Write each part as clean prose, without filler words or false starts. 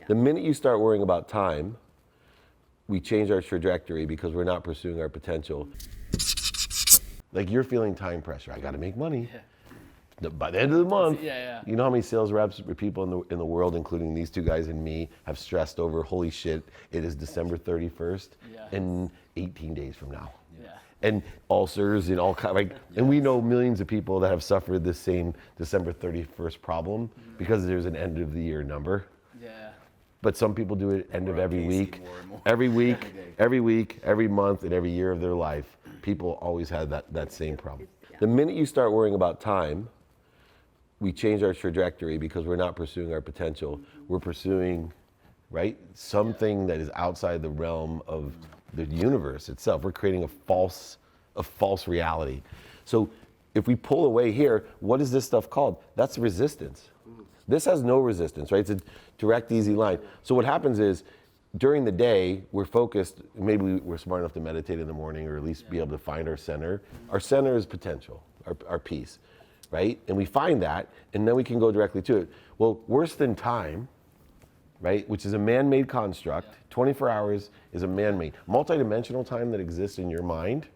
The minute you start worrying about time, we change our trajectory because we're not pursuing our potential. Like you're feeling time pressure. I got to make money. By the end of the month, you know how many sales reps or people in the world, including these two guys and me, have stressed over, holy shit, it is December 31st and 18 days from now. And ulcers and all kind, like, and we know millions of people that have suffered this same December 31st problem because there's an end of the year number. But some people do it end of every week, every month, and every year of their life. People always had that same problem. The minute you start worrying about time, we change our trajectory because we're not pursuing our potential. We're pursuing, right, something that is outside the realm of the universe itself. We're creating a false reality. So if we pull away here, what is this stuff called? That's resistance. This has no resistance, right? It's a direct, easy line. So what happens is, during the day, we're focused, maybe we're smart enough to meditate in the morning or at least be able to find our center. Our center is potential, our peace, right? And we find that, and then we can go directly to it. Well, worse than time, right, which is a man-made construct, 24 hours is a man-made. Multidimensional time that exists in your mind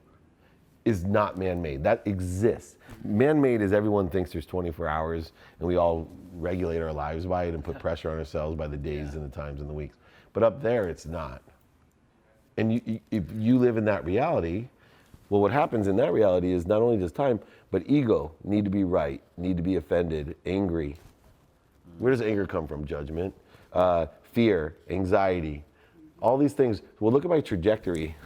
is not man-made. That exists. Man-made is everyone thinks there's 24 hours, and we all regulate our lives by it and put pressure on ourselves by the days and the times and the weeks. But up there, it's not. And if you live in that reality, well, what happens in that reality is not only does time, but ego, need to be right, need to be offended, angry. Where does anger come from? Judgment, fear, anxiety, all these things. Well, look at my trajectory.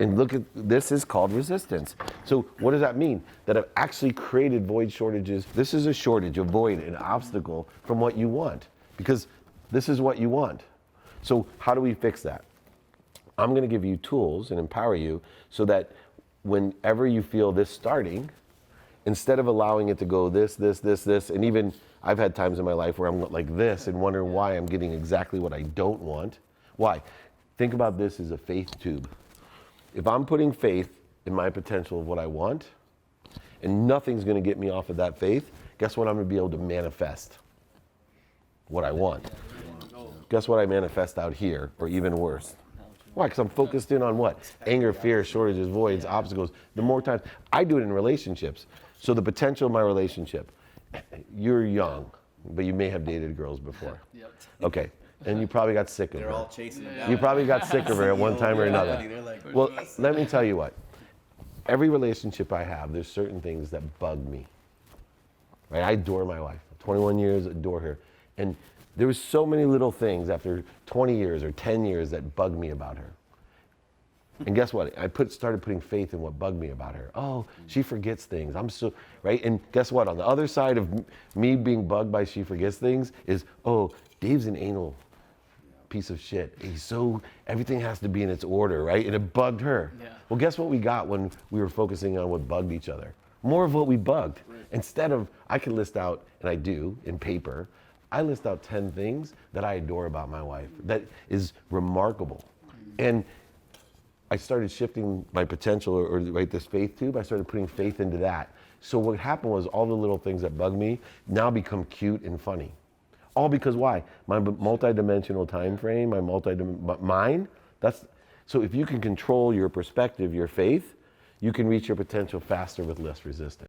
And look at, this is called resistance. So what does that mean? That I've actually created void shortages. This is a shortage, a void, an obstacle from what you want. Because this is what you want. So how do we fix that? I'm gonna give you tools and empower you so that whenever you feel this starting, instead of allowing it to go this, and even I've had times in my life where I'm like this and wondering why I'm getting exactly what I don't want. Why? Think about this as a faith tube. If I'm putting faith in my potential of what I want, and nothing's gonna get me off of that faith, guess what I'm gonna be able to manifest? What I want. Guess what I manifest out here, or even worse? Why? Because I'm focused in on what? Anger, fear, shortages, voids, obstacles. The more times, I do it in relationships. So the potential of my relationship, you're young, but you may have dated girls before. Okay, and you probably got sick of her. They're all chasing them down. You probably got sick of her at one time or another. Well, let me tell you what. Every relationship I have, there's certain things that bug me. Right? I adore my wife. 21 years, adore her. And there was so many little things after 20 years or 10 years that bugged me about her. And guess what? I started putting faith in what bugged me about her. Oh, she forgets things. I'm so, right? And guess what? On the other side of me being bugged by she forgets things is, oh, Dave's an anal piece of shit. He's so, everything has to be in its order, right? And it bugged her. Well, guess what we got when we were focusing on what bugged each other? More of what we bugged. Instead of, I could list out, and I do in paper, I list out 10 things that I adore about my wife that is remarkable. And I started shifting my potential, or right, this faith tube, I started putting faith into that. So what happened was all the little things that bug me now become cute and funny. All because why? My multi-dimensional time frame, my mind, so if you can control your perspective, your faith, you can reach your potential faster with less resistance.